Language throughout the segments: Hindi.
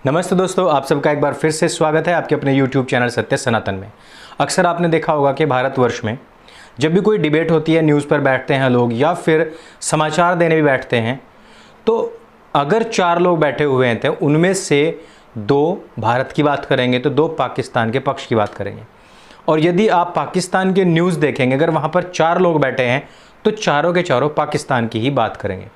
नमस्ते दोस्तों, आप सबका एक बार फिर से स्वागत है आपके अपने YouTube चैनल सत्य सनातन में। अक्सर आपने देखा होगा कि भारतवर्ष में जब भी कोई डिबेट होती है, न्यूज़ पर बैठते हैं लोग या फिर समाचार देने भी बैठते हैं, तो अगर 4 लोग बैठे हुए हैं तो उनमें से 2 भारत की बात करेंगे तो 2 पाकिस्तान के पक्ष की बात करेंगे। और यदि आप पाकिस्तान के न्यूज़ देखेंगे, अगर वहाँ पर 4 लोग बैठे हैं तो चारों के चारों पाकिस्तान की ही बात करेंगे।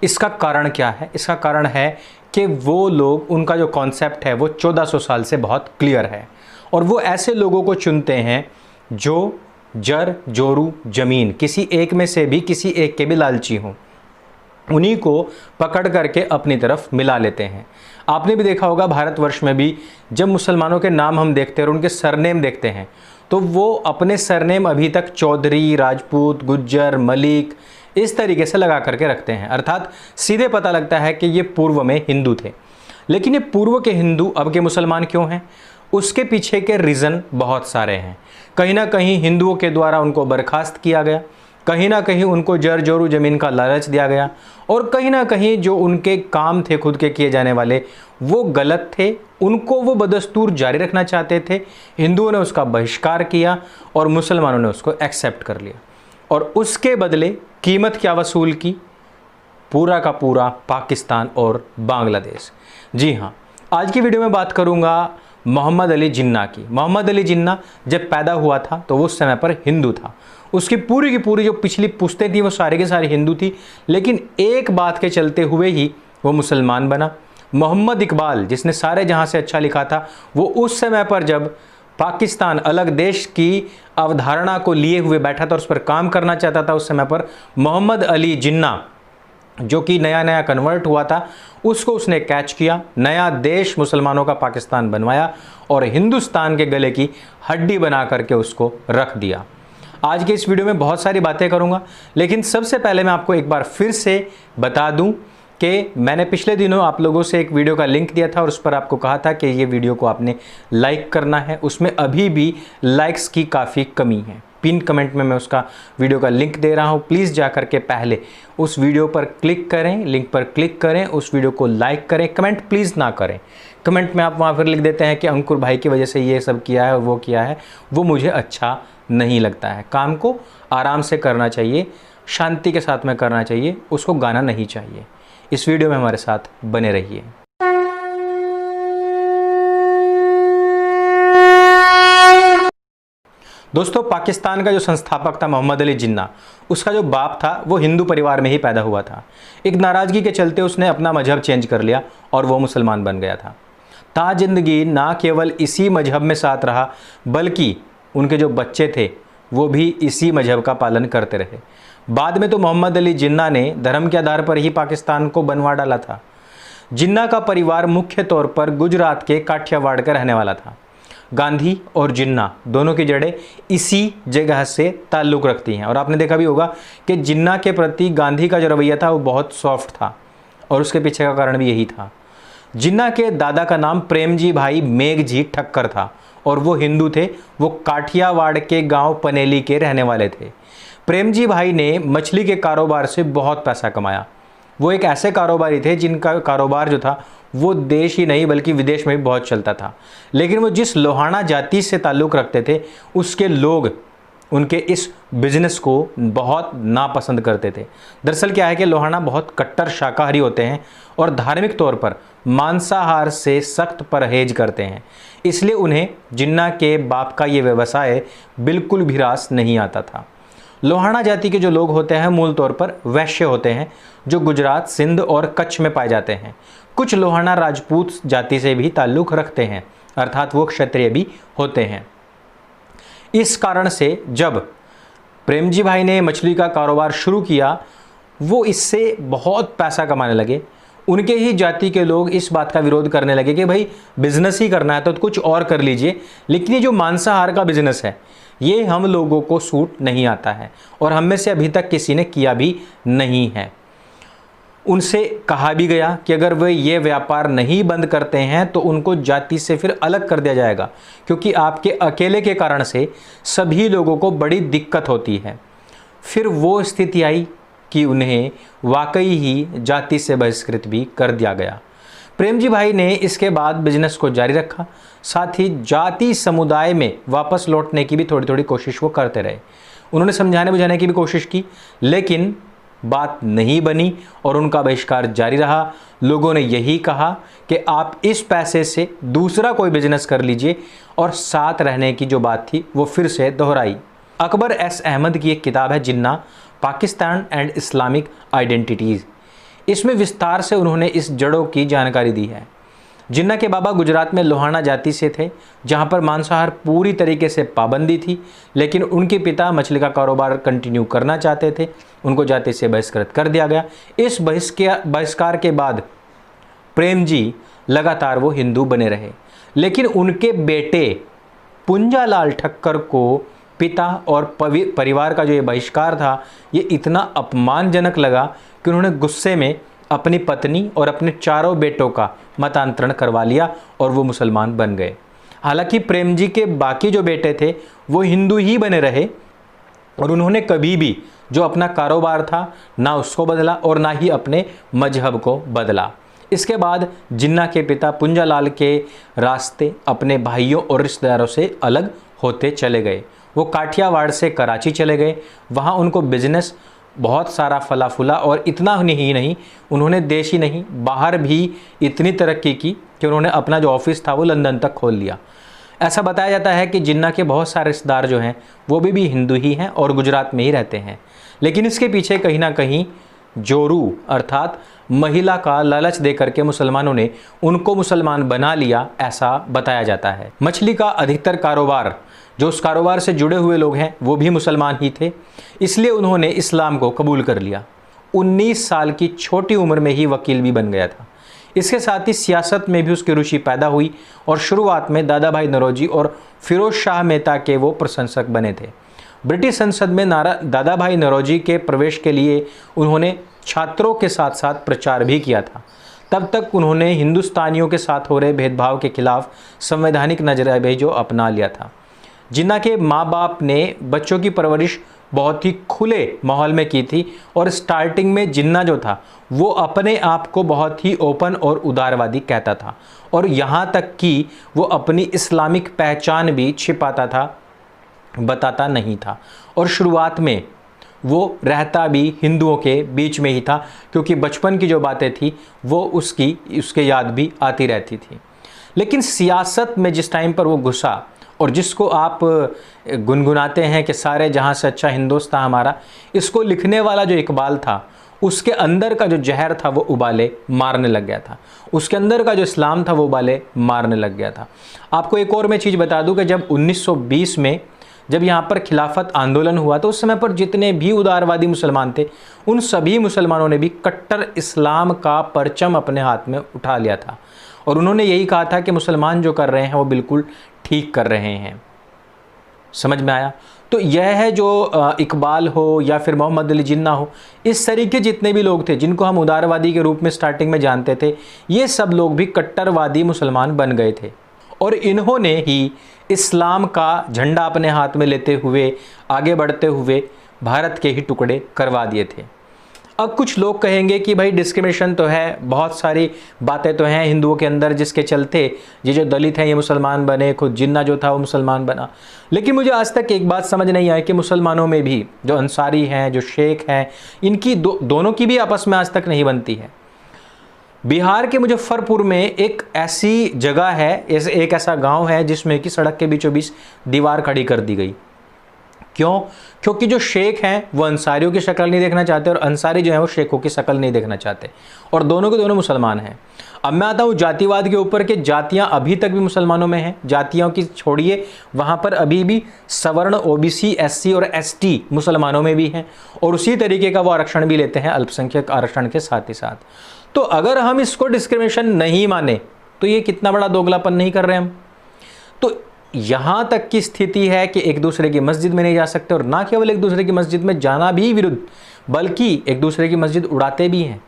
इसका कारण क्या है? इसका कारण है कि वो लोग, उनका जो कॉन्सेप्ट है वो 1400 साल से बहुत क्लियर है और वो ऐसे लोगों को चुनते हैं जो जर जोरू जमीन किसी एक में से भी, किसी एक के भी लालची हों, उन्हीं को पकड़ करके अपनी तरफ मिला लेते हैं। आपने भी देखा होगा भारतवर्ष में भी जब मुसलमानों के नाम हम देखते हैं और उनके सरनेम देखते हैं तो वो अपने सरनेम अभी तक चौधरी, राजपूत, गुज्जर, मलिक इस तरीके से लगा करके रखते हैं, अर्थात सीधे पता लगता है कि ये पूर्व में हिंदू थे। लेकिन ये पूर्व के हिंदू अब के मुसलमान क्यों हैं? उसके पीछे के रीज़न बहुत सारे हैं। कहीं ना कहीं हिंदुओं के द्वारा उनको बर्खास्त किया गया, कहीं ना कहीं उनको जर जोरू ज़मीन का लालच दिया गया और कहीं ना कहीं जो उनके काम थे खुद के किए जाने वाले वो गलत थे, उनको वो बदस्तूर जारी रखना चाहते थे। हिंदुओं ने उसका बहिष्कार किया और मुसलमानों ने उसको एक्सेप्ट कर लिया और उसके बदले कीमत क्या वसूल की? पूरा का पूरा पाकिस्तान और बांग्लादेश। जी हाँ, आज की वीडियो में बात करूंगा मोहम्मद अली जिन्ना की। मोहम्मद अली जिन्ना जब पैदा हुआ था तो वो उस समय पर हिंदू था। उसकी पूरी की पूरी जो पिछली पुश्तें थी वो सारी की सारी हिंदू थी, लेकिन एक बात के चलते हुए ही वो मुसलमान बना। मोहम्मद इकबाल, जिसने सारे जहाँ से अच्छा लिखा था, वो उस समय पर जब पाकिस्तान अलग देश की अवधारणा को लिए हुए बैठा था, उस पर काम करना चाहता था, उस समय पर मोहम्मद अली जिन्ना जो कि नया नया कन्वर्ट हुआ था, उसको उसने कैच किया, नया देश मुसलमानों का पाकिस्तान बनवाया और हिंदुस्तान के गले की हड्डी बना करके उसको रख दिया। आज के इस वीडियो में बहुत सारी बातें करूंगा, लेकिन सबसे पहले मैं आपको एक बार फिर से बता दूं कि मैंने पिछले दिनों आप लोगों से एक वीडियो का लिंक दिया था और उस पर आपको कहा था कि ये वीडियो को आपने लाइक करना है। उसमें अभी भी लाइक्स की काफ़ी कमी है। पिन कमेंट में मैं उसका वीडियो का लिंक दे रहा हूँ, प्लीज़ जा कर के पहले उस वीडियो पर क्लिक करें, लिंक पर क्लिक करें, उस वीडियो को लाइक करें। कमेंट प्लीज़ ना करें। कमेंट में आप वहाँ पर लिख देते हैं कि अंकुर भाई की वजह से ये सब किया है और वो किया है, वो मुझे अच्छा नहीं लगता है। काम को आराम से करना चाहिए, शांति के साथ में करना चाहिए, उसको गाना नहीं चाहिए। इस वीडियो में हमारे साथ बने रहिए। दोस्तों, पाकिस्तान का जो संस्थापक था मोहम्मद अली जिन्ना, उसका जो बाप था वो हिंदू परिवार में ही पैदा हुआ था। एक नाराज़गी के चलते उसने अपना मजहब चेंज कर लिया और वो मुसलमान बन गया था। ता जिंदगी ना केवल इसी मजहब में साथ रहा, बल्कि उनके जो बच्चे थे वो भी इसी मजहब का पालन करते रहे। बाद में तो मोहम्मद अली जिन्ना ने धर्म के आधार पर ही पाकिस्तान को बनवा डाला था। जिन्ना का परिवार मुख्य तौर पर गुजरात के काठियावाड़ का रहने वाला था। गांधी और जिन्ना दोनों की जड़ें इसी जगह से ताल्लुक़ रखती हैं और आपने देखा भी होगा कि जिन्ना के प्रति गांधी का जो रवैया था वो बहुत सॉफ्ट था और उसके पीछे का कारण भी यही था। जिन्ना के दादा का नाम प्रेमजी भाई मेघजी ठक्कर था और वो हिंदू थे। वो काठियावाड़ के गांव पनेली के रहने वाले थे। प्रेमजी भाई ने मछली के कारोबार से बहुत पैसा कमाया। वो एक ऐसे कारोबारी थे जिनका कारोबार जो था वो देश ही नहीं बल्कि विदेश में भी बहुत चलता था। लेकिन वो जिस लोहाना जाति से ताल्लुक़ रखते थे उसके लोग उनके इस बिज़नेस को बहुत नापसंद करते थे। दरअसल क्या है कि लोहाना बहुत कट्टर शाकाहारी होते हैं और धार्मिक तौर पर मांसाहार से सख्त परहेज करते हैं, इसलिए उन्हें जिन्ना के बाप का ये व्यवसाय बिल्कुल भी रास नहीं आता था। लोहाना जाति के जो लोग होते हैं मूल तौर पर वैश्य होते हैं जो गुजरात, सिंध और कच्छ में पाए जाते हैं। कुछ लोहाना राजपूत जाति से भी ताल्लुक़ रखते हैं, अर्थात वो क्षत्रिय भी होते हैं। इस कारण से जब प्रेमजी भाई ने मछली का कारोबार शुरू किया, वो इससे बहुत पैसा कमाने लगे। उनके ही जाति के लोग इस बात का विरोध करने लगे कि भाई बिजनेस ही करना है तो कुछ और कर लीजिए, लेकिन ये जो मांसाहार का बिजनेस है ये हम लोगों को सूट नहीं आता है और हम में से अभी तक किसी ने किया भी नहीं है। उनसे कहा भी गया कि अगर वे ये व्यापार नहीं बंद करते हैं तो उनको जाति से फिर अलग कर दिया जाएगा, क्योंकि आपके अकेले के कारण से सभी लोगों को बड़ी दिक्कत होती है। फिर वो स्थिति आई कि उन्हें वाकई ही जाति से बहिष्कृत भी कर दिया गया। प्रेम जी भाई ने इसके बाद बिजनेस को जारी रखा, साथ ही जाति समुदाय में वापस लौटने की भी थोड़ी थोड़ी कोशिश वो करते रहे। उन्होंने समझाने बुझाने की भी कोशिश की, लेकिन बात नहीं बनी और उनका बहिष्कार जारी रहा। लोगों ने यही कहा कि आप इस पैसे से दूसरा कोई बिजनेस कर लीजिए, और साथ रहने की जो बात थी वो फिर से दोहराई। अकबर एस अहमद की एक किताब है जिन्ना, पाकिस्तान एंड इस्लामिक आइडेंटिटीज़। इसमें विस्तार से उन्होंने इस जड़ों की जानकारी दी है। जिन्ना के बाबा गुजरात में लोहाना जाति से थे, जहां पर मांसाहार पूरी तरीके से पाबंदी थी, लेकिन उनके पिता मछली का कारोबार कंटिन्यू करना चाहते थे। उनको जाति से बहिष्कृत कर दिया गया। इस बहिष्कार के बाद प्रेम जी लगातार वो हिंदू बने रहे, लेकिन उनके बेटे पुंजालाल ठक्कर को पिता और परिवार का जो ये बहिष्कार था, ये इतना अपमानजनक लगा कि उन्होंने गुस्से में अपनी पत्नी और अपने चारों बेटों का मतांतरण करवा लिया और वो मुसलमान बन गए। हालांकि प्रेम जी के बाकी जो बेटे थे वो हिंदू ही बने रहे, और उन्होंने कभी भी जो अपना कारोबार था ना उसको बदला और ना ही अपने मजहब को बदला। इसके बाद जिन्ना के पिता पुंजालाल के रास्ते अपने भाइयों और रिश्तेदारों से अलग होते चले गए। वो काठियावाड़ से कराची चले गए। वहाँ उनको बिजनेस बहुत सारा फला फूला, और इतना ही नहीं, उन्होंने देश ही नहीं बाहर भी इतनी तरक्की की कि उन्होंने अपना जो ऑफिस था वो लंदन तक खोल लिया। ऐसा बताया जाता है कि जिन्ना के बहुत सारे रिश्तेदार जो हैं वो भी हिंदू ही हैं और गुजरात में ही रहते हैं, लेकिन इसके पीछे कहीं ना कहीं जोरू अर्थात महिला का लालच दे करके मुसलमानों ने उनको मुसलमान बना लिया, ऐसा बताया जाता है। मछली का अधिकतर कारोबार, जो उस कारोबार से जुड़े हुए लोग हैं वो भी मुसलमान ही थे, इसलिए उन्होंने इस्लाम को कबूल कर लिया। 19 साल की छोटी उम्र में ही वकील भी बन गया था। इसके साथ ही सियासत में भी उसकी रुचि पैदा हुई, और शुरुआत में दादा भाई नौरोजी और फिरोज शाह मेहता के वो प्रशंसक बने थे। ब्रिटिश संसद में दादा भाई नौरोजी के प्रवेश के लिए उन्होंने छात्रों के साथ साथ प्रचार भी किया था। तब तक उन्होंने हिंदुस्तानियों के साथ हो रहे भेदभाव के खिलाफ संवैधानिक नजरिया भी जो अपना लिया था। जिन्ना के माँ बाप ने बच्चों की परवरिश बहुत ही खुले माहौल में की थी, और स्टार्टिंग में जिन्ना जो था वो अपने आप को बहुत ही ओपन और उदारवादी कहता था, और यहाँ तक कि वो अपनी इस्लामिक पहचान भी छिपाता था, बताता नहीं था। और शुरुआत में वो रहता भी हिंदुओं के बीच में ही था, क्योंकि बचपन की जो बातें थी वो उसके याद भी आती रहती थी। लेकिन सियासत में जिस टाइम पर वो घुसा, और जिसको आप गुनगुनाते हैं कि सारे जहां से अच्छा हिंदुस्तान हमारा, इसको लिखने वाला जो इकबाल था उसके अंदर का जो जहर था वो उबाले मारने लग गया था। उसके अंदर का जो इस्लाम था वो उबाले मारने लग गया था। आपको एक और मैं चीज़ बता दूं कि जब 1920 में जब यहाँ पर खिलाफत आंदोलन हुआ, तो उस समय पर जितने भी उदारवादी मुसलमान थे उन सभी मुसलमानों ने भी कट्टर इस्लाम का परचम अपने हाथ में उठा लिया था, और उन्होंने यही कहा था कि मुसलमान जो कर रहे हैं वो बिल्कुल ठीक कर रहे हैं। समझ में आया? तो यह है जो इकबाल हो या फिर मोहम्मद अली जिन्ना हो, इस तरीके जितने भी लोग थे जिनको हम उदारवादी के रूप में स्टार्टिंग में जानते थे, ये सब लोग भी कट्टरवादी मुसलमान बन गए थे, और इन्होंने ही इस्लाम का झंडा अपने हाथ में लेते हुए आगे बढ़ते हुए भारत के ही टुकड़े करवा दिए थे। अब कुछ लोग कहेंगे कि भाई डिस्क्रिमिनेशन तो है, बहुत सारी बातें तो हैं हिंदुओं के अंदर जिसके चलते ये जो दलित हैं ये मुसलमान बने, खुद जिन्ना जो था वो मुसलमान बना। लेकिन मुझे आज तक एक बात समझ नहीं आई कि मुसलमानों में भी जो अंसारी हैं, जो शेख हैं, इनकी दोनों की भी आपस में आज तक नहीं बनती है। बिहार के मुजफ्फरपुर में एक ऐसी जगह है, एक ऐसा गांव है जिसमें कि सड़क के बीचों बीच दीवार खड़ी कर दी गई। क्यों? क्योंकि जो शेख हैं वो अंसारियों की शक्ल नहीं देखना चाहते, और अंसारी जो है वो शेखों की शक्ल नहीं देखना चाहते, और दोनों के दोनों मुसलमान हैं। अब मैं आता हूँ जातिवाद के ऊपर कि जातियाँ अभी तक भी मुसलमानों में हैं। जातियों की छोड़िए, वहाँ पर अभी भी सवर्ण, OBC, SC और ST मुसलमानों में भी हैं, और उसी तरीके का वो आरक्षण भी लेते हैं अल्पसंख्यक आरक्षण के साथ ही साथ। तो अगर हम इसको डिस्क्रिमिनेशन नहीं माने तो ये कितना बड़ा दोगलापन नहीं कर रहे हम? तो यहाँ तक की स्थिति है कि एक दूसरे की मस्जिद में नहीं जा सकते, और ना केवल एक दूसरे की मस्जिद में जाना भी विरुद्ध, बल्कि एक दूसरे की मस्जिद उड़ाते भी हैं।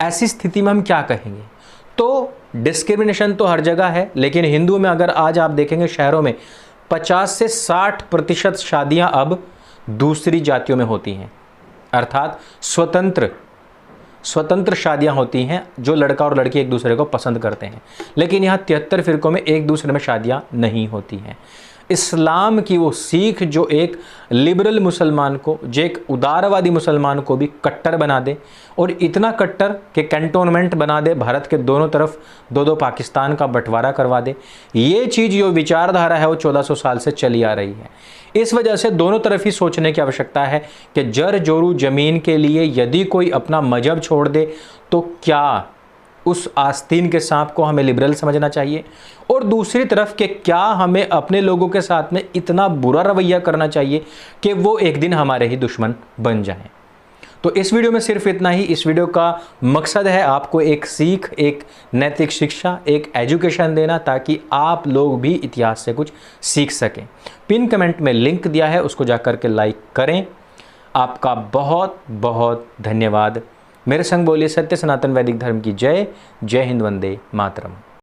ऐसी स्थिति में हम क्या कहेंगे? तो डिस्क्रिमिनेशन तो हर जगह है, लेकिन हिंदुओं में अगर आज आप देखेंगे शहरों में 50 से 60% शादियाँ अब दूसरी जातियों में होती हैं, अर्थात स्वतंत्र स्वतंत्र शादियां होती हैं जो लड़का और लड़की एक दूसरे को पसंद करते हैं, लेकिन यहाँ 73 फ़िरक़ों में एक दूसरे में शादियां नहीं होती हैं। इस्लाम की वो सीख जो एक लिबरल मुसलमान को, जो एक उदारवादी मुसलमान को भी कट्टर बना दे, और इतना कट्टर कि कैंटोनमेंट बना दे, भारत के दोनों तरफ दो दो पाकिस्तान का बंटवारा करवा दे, ये चीज़ जो विचारधारा है वो 1400 साल से चली आ रही है। इस वजह से दोनों तरफ ही सोचने की आवश्यकता है कि जर जोरू ज़मीन के लिए यदि कोई अपना मजहब छोड़ दे तो क्या उस आस्तीन के सांप को हमें लिबरल समझना चाहिए, और दूसरी तरफ कि क्या हमें अपने लोगों के साथ में इतना बुरा रवैया करना चाहिए कि वो एक दिन हमारे ही दुश्मन बन जाएं। तो इस वीडियो में सिर्फ इतना ही। इस वीडियो का मकसद है आपको एक सीख, एक नैतिक शिक्षा, एक एजुकेशन देना, ताकि आप लोग भी इतिहास से कुछ सीख सकें। पिन कमेंट में लिंक दिया है, उसको जाकर के लाइक करें। आपका बहुत बहुत धन्यवाद। मेरे संग बोलिए सत्य सनातन वैदिक धर्म की जय। जय हिंद, वंदे मातरम।